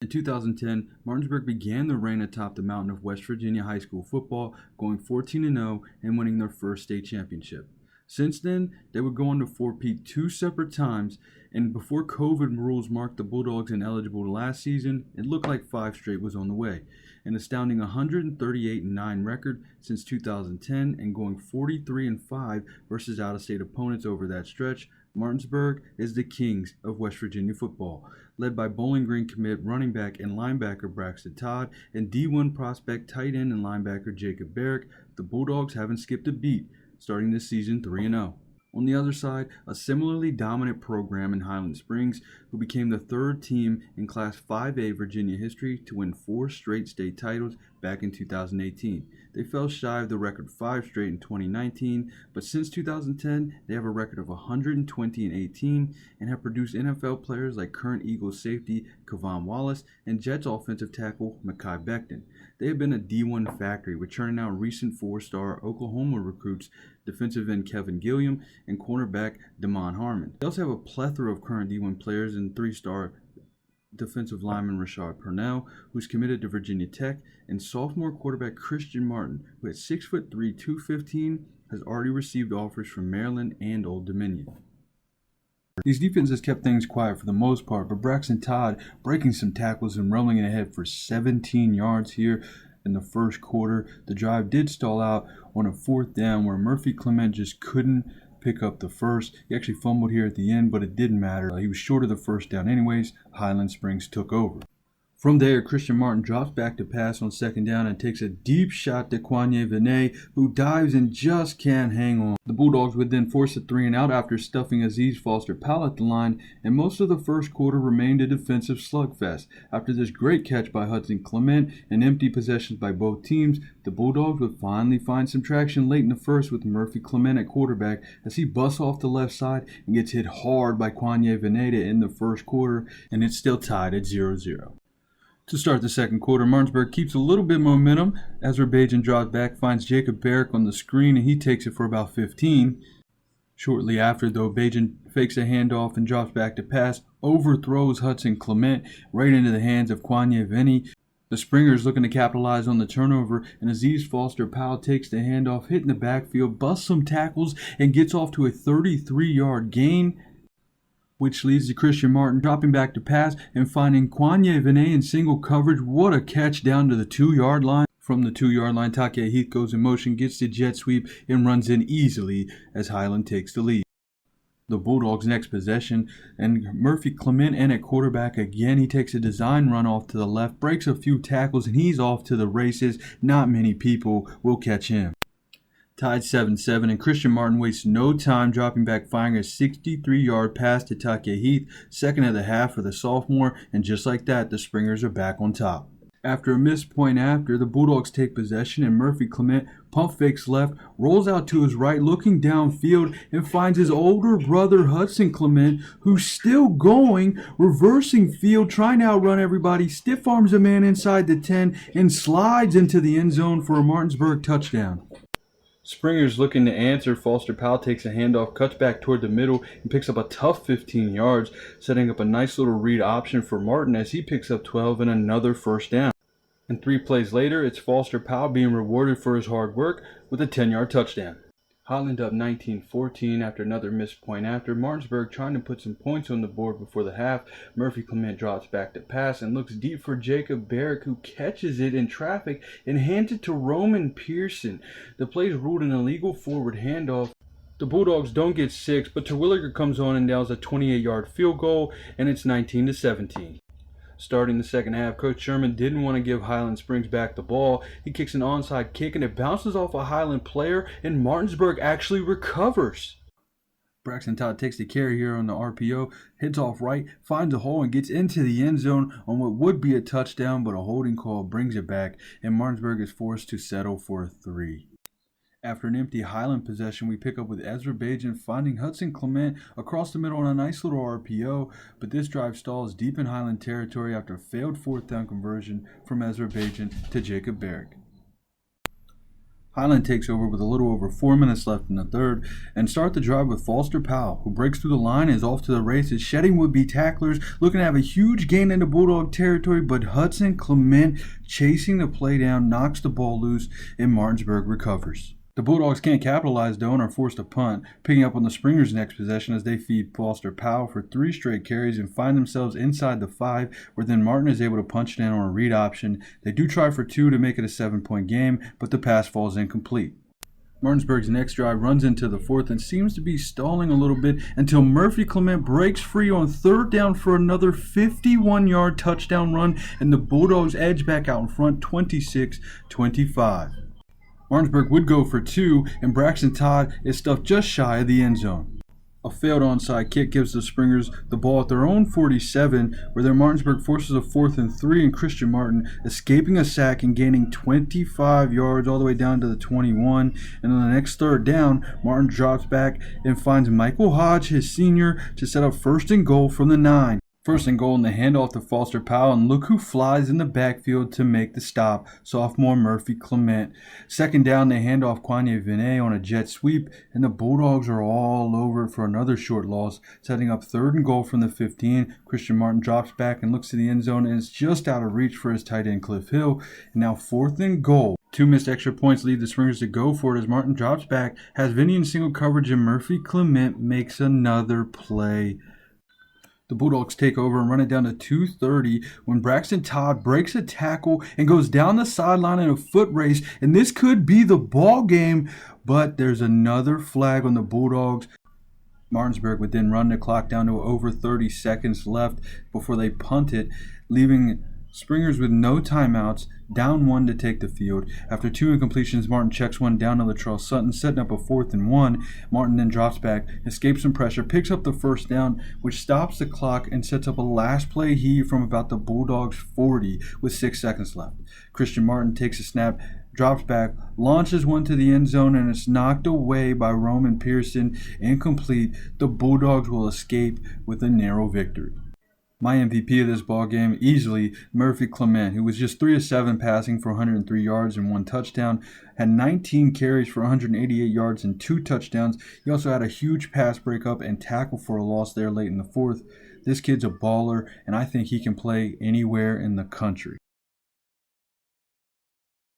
In 2010, Martinsburg began their reign atop the mountain of West Virginia high school football, going 14-0 and winning their first state championship. Since then, they would go on to four-peat two separate times, and before COVID rules marked the Bulldogs ineligible to last season, it looked like five straight was on the way. An astounding 138-9 record since 2010 and going 43-5 versus out-of-state opponents over that stretch, Martinsburg is the kings of West Virginia football. Led by Bowling Green commit running back and linebacker Braxton Todd and D1 prospect tight end and linebacker Jacob Barrick, the Bulldogs haven't skipped a beat, starting this season 3-0. On the other side, a similarly dominant program in Highland Springs, who became the third team in Class 5A Virginia history to win 4 straight state titles back in 2018. They fell shy of the record 5 straight in 2019, but since 2010, they have a record of 120-18 and have produced NFL players like current Eagles safety Kavon Wallace and Jets offensive tackle Mekhi Becton. They have been a D1 factory, with churning out recent 4-star Oklahoma recruits defensive end Kevin Gilliam and cornerback Damon Harmon. They also have a plethora of current D1 players and 3-star defensive lineman Rashad Purnell, who's committed to Virginia Tech, and sophomore quarterback Christian Martin, who at 6'3", 215, has already received offers from Maryland and Old Dominion. These defenses kept things quiet for the most part, but Braxton Todd breaking some tackles and rolling it ahead for 17 yards here in the first quarter. The drive did stall out on a 4th down where Murphy Clement just couldn't pick up the first. He actually fumbled here at the end, but it didn't matter. He was short of the first down anyways. Highland Springs took over. From there, Christian Martin drops back to pass on 2nd down and takes a deep shot to Kwanye Vinay, who dives and just can't hang on. The Bulldogs would then force a 3-and-out after stuffing Aziz Foster-Powell at the line, and most of the first quarter remained a defensive slugfest. After this great catch by Hudson Clement and empty possessions by both teams, the Bulldogs would finally find some traction late in the first with Murphy Clement at quarterback as he busts off the left side and gets hit hard by Kwanye Vinay to end the first quarter, and it's still tied at 0-0. To start the second quarter, Martinsburg keeps a little bit of momentum. Azerbaijan drops back, finds Jacob Barrick on the screen, and he takes it for about 15. Shortly after, though, Bajan fakes a handoff and drops back to pass, overthrows Hudson Clement right into the hands of Kwanye Vinay. The Springers looking to capitalize on the turnover, and Aziz Foster-Powell takes the handoff, hitting the backfield, busts some tackles, and gets off to a 33-yard gain, which leads to Christian Martin dropping back to pass and finding Kwanye Vinay in single coverage. What a catch down to the 2-yard line. From the 2-yard line, Takia Heath goes in motion, gets the jet sweep, and runs in easily as Highland takes the lead. The Bulldogs' next possession, and Murphy Clement in at quarterback again. He takes a design run off to the left, breaks a few tackles, and he's off to the races. Not many people will catch him. Tied 7-7, and Christian Martin wastes no time dropping back, firing a 63-yard pass to Takia Heath, second of the half for the sophomore, and just like that, the Springers are back on top. After a missed point after, the Bulldogs take possession, and Murphy Clement pump fakes left, rolls out to his right, looking downfield, and finds his older brother Hudson Clement, who's still going, reversing field, trying to outrun everybody, stiff arms a man inside the 10, and slides into the end zone for a Martinsburg touchdown. Springers looking to answer. Foster-Powell takes a handoff, cuts back toward the middle, and picks up a tough 15 yards, setting up a nice little read option for Martin as he picks up 12 and another first down. And 3 plays later, it's Foster-Powell being rewarded for his hard work with a 10-yard touchdown. Highland up 19-14 after another missed point after. Martinsburg trying to put some points on the board before the half. Murphy Clement drops back to pass and looks deep for Jacob Barrick, who catches it in traffic and hands it to Roman Pearson. The play is ruled an illegal forward handoff. The Bulldogs don't get 6, but Terwilliger comes on and nails a 28-yard field goal, and it's 19-17. Starting the second half, Coach Sherman didn't want to give Highland Springs back the ball. He kicks an onside kick, and it bounces off a Highland player, and Martinsburg actually recovers. Braxton Todd takes the carry here on the RPO, heads off right, finds a hole, and gets into the end zone on what would be a touchdown, but a holding call brings it back, and Martinsburg is forced to settle for a 3. After an empty Highland possession, we pick up with Azerbaijan finding Hudson Clement across the middle on a nice little RPO, but this drive stalls deep in Highland territory after a failed 4th down conversion from Azerbaijan to Jacob Barrick. Highland takes over with a little over 4 minutes left in the third and start the drive with Foster Powell, who breaks through the line and is off to the races, shedding would-be tacklers, looking to have a huge gain into Bulldog territory, but Hudson Clement, chasing the play down, knocks the ball loose, and Martinsburg recovers. The Bulldogs can't capitalize though and are forced to punt, picking up on the Springers' next possession as they feed Foster Powell for 3 straight carries and find themselves inside the 5, where then Martin is able to punch it in on a read option. They do try for 2 to make it a 7-point game, but the pass falls incomplete. Martinsburg's next drive runs into the 4th and seems to be stalling a little bit until Murphy Clement breaks free on 3rd down for another 51-yard touchdown run, and the Bulldogs edge back out in front 26-25. Martinsburg would go for 2, and Braxton Todd is stuffed just shy of the end zone. A failed onside kick gives the Springers the ball at their own 47, where their Martinsburg forces a 4th and 3, and Christian Martin escaping a sack and gaining 25 yards all the way down to the 21. And on the next 3rd down, Martin drops back and finds Michael Hodge, his senior, to set up 1st and goal from the 9. 1st and goal, and the handoff to Foster Powell, and look who flies in the backfield to make the stop, sophomore Murphy Clement. 2nd down, they hand off Kwanye Vinay on a jet sweep, and the Bulldogs are all over it for another short loss, setting up 3rd and goal from the 15. Christian Martin drops back and looks to the end zone, and it's just out of reach for his tight end Cliff Hill. And now 4th and goal. 2 missed extra points lead the Springers to go for it as Martin drops back, has Vinny in single coverage, and Murphy Clement makes another play. The Bulldogs take over and run it down to 2:30 when Braxton Todd breaks a tackle and goes down the sideline in a foot race, and this could be the ball game, but there's another flag on the Bulldogs. Martinsburg would then run the clock down to over 30 seconds left before they punt it, leaving Springers with no timeouts, down 1 to take the field. After 2 incompletions, Martin checks one down to Latrell Sutton, setting up a 4th and 1. Martin then drops back, escapes some pressure, picks up the 1st down, which stops the clock and sets up a last play heave from about the Bulldogs' 40 with 6 seconds left. Christian Martin takes a snap, drops back, launches one to the end zone, and it's knocked away by Roman Pearson. Incomplete. The Bulldogs will escape with a narrow victory. My MVP of this ball game, easily Murphy Clement, who was just 3 of 7 passing for 103 yards and 1 touchdown, had 19 carries for 188 yards and 2 touchdowns. He also had a huge pass breakup and tackle for a loss there late in the 4th. This kid's a baller, and I think he can play anywhere in the country.